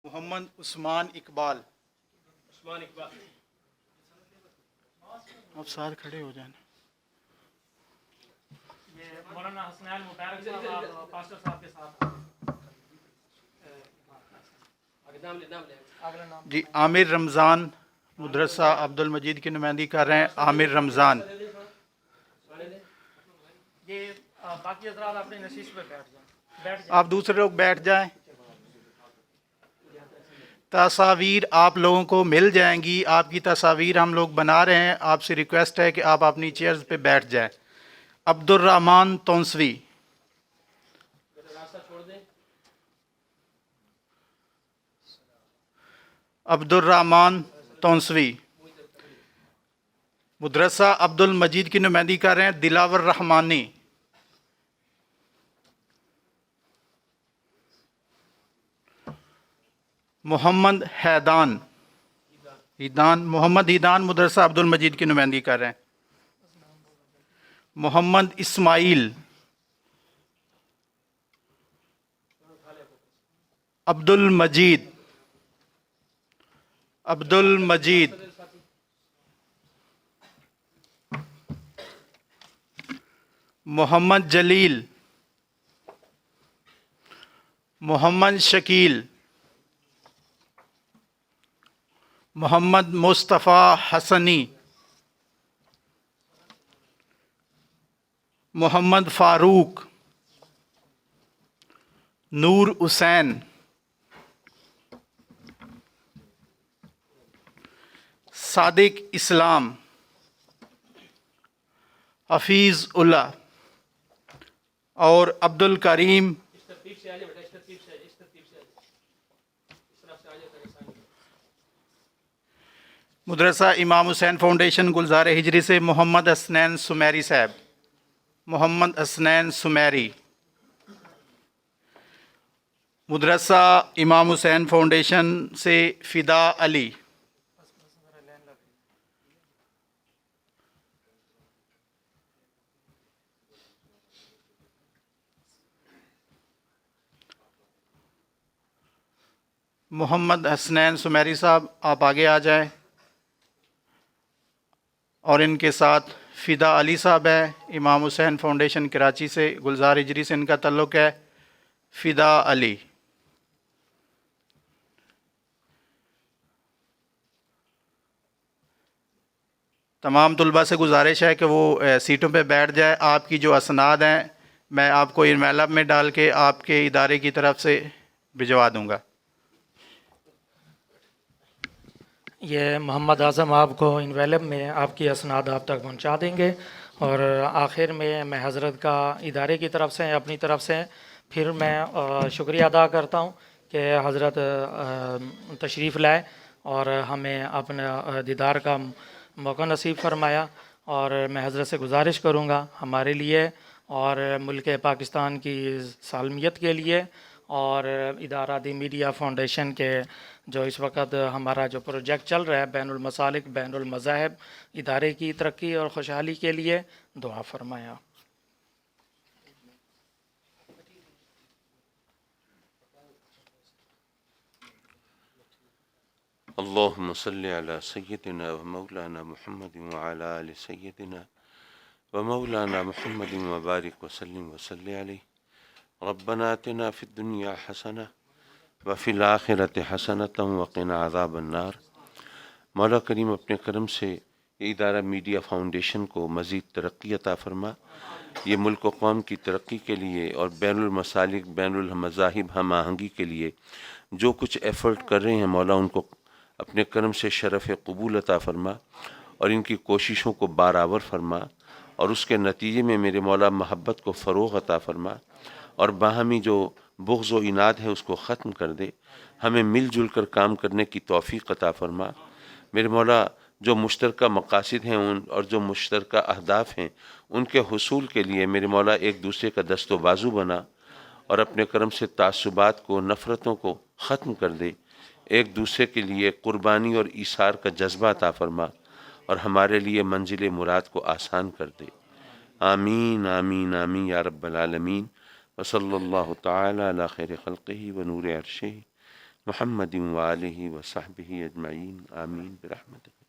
محمد عثمان اقبال. آپ ساتھ کھڑے ہو جائیں. یہ مولانا حسنین مبارک صاحب آپ پاسٹر صاحب کے ساتھ جی عامر رمضان مدرسہ عبد المجید کی نمائندگی کر رہے ہیں. عامر رمضان. یہ باقی حضرات اپنی نشست پہ بیٹھ جائیں. آپ دوسرے لوگ بیٹھ جائیں. تصاویر آپ لوگوں کو مل جائیں گی. آپ کی تصاویر ہم لوگ بنا رہے ہیں. آپ سے ریکویسٹ ہے کہ آپ اپنی چیئرز پہ بیٹھ جائیں. عبد الرحمن تونسوی. عبد الرحمن تونسوی مدرسہ عبد المجید کی نمائندگی کر رہے ہیں. دلاور رحمانی. محمد حیدان. محمد حیدان مدرسہ عبد المجید کی نمائندگی کر رہے ہیں. محمد اسماعیل. عبد المجید. عبد المجید. محمد جلیل. محمد شکیل. محمد مصطفیٰ حسنی. محمد فاروق. نور حسین. صادق اسلام. حفیظ اللہ اور عبد الکریم. مدرسہ امام حسین فاؤنڈیشن گلزار ہجری سے محمد حسنین سمیری صاحب. محمد حسنین سمیری. مدرسہ امام حسین فاؤنڈیشن سے فدا علی. محمد حسنین سمیری صاحب آپ آگے آ جائیں. اور ان کے ساتھ فدا علی صاحب ہے. امام حسین فاؤنڈیشن کراچی سے گلزار ہجری سے ان کا تعلق ہے. فدا علی. تمام طلباء سے گزارش ہے کہ وہ سیٹوں پہ بیٹھ جائے. آپ کی جو اسناد ہیں میں آپ کو انویلپ میں ڈال کے آپ کے ادارے کی طرف سے بھجوا دوں گا. یہ محمد اعظم آپ کو انویلپ میں آپ کی اسناد آپ تک پہنچا دیں گے. اور آخر میں حضرت کا ادارے کی طرف سے اپنی طرف سے پھر میں شکریہ ادا کرتا ہوں کہ حضرت تشریف لائے اور ہمیں اپنا دیدار کا موقع نصیب فرمایا. اور میں حضرت سے گزارش کروں گا ہمارے لیے اور ملک پاکستان کی سالمیت کے لیے اور ادارہ دی میڈیا فاؤنڈیشن کے جو اس وقت ہمارا جو پروجیکٹ چل رہا ہے بین المسالک بین المذاہب ادارے کی ترقی اور خوشحالی کے لیے دعا فرمایا. اللهم صل على سيدنا ومولانا محمد وعلى آل سيدنا ومولانا محمد وبارك وسلم وصل عليه. ربنا آتنا في الدنيا حسنة وفي الآخرة حسنة وقنا عذاب النار. مولا کریم اپنے کرم سے یہ ادارہ میڈیا فاؤنڈیشن کو مزید ترقی عطا فرما. یہ ملک و قوم کی ترقی کے لیے اور بین المسالک بین المذاہب ہم آہنگی کے لیے جو کچھ ایفرٹ کر رہے ہیں مولا ان کو اپنے کرم سے شرف قبول عطا فرما اور ان کی کوششوں کو بارآور فرما اور اس کے نتیجے میں میرے مولا محبت کو فروغ عطا فرما اور باہمی جو بغض و عناد ہے اس کو ختم کر دے. ہمیں مل جل کر کام کرنے کی توفیق عطا فرما. میرے مولا جو مشترکہ مقاصد ہیں اور جو مشترکہ اہداف ہیں ان کے حصول کے لیے میرے مولا ایک دوسرے کا دست و بازو بنا اور اپنے کرم سے تعصبات کو نفرتوں کو ختم کر دے. ایک دوسرے کے لیے قربانی اور ایثار کا جذبہ عطا فرما اور ہمارے لیے منزل مراد کو آسان کر دے. آمین آمین آمین یا رب العالمین. وصلی اللہ تعالی علی خیر خلقہ و نور عرشہ محمد وآلہ وصحبہ اجمعین آمین برحمتک.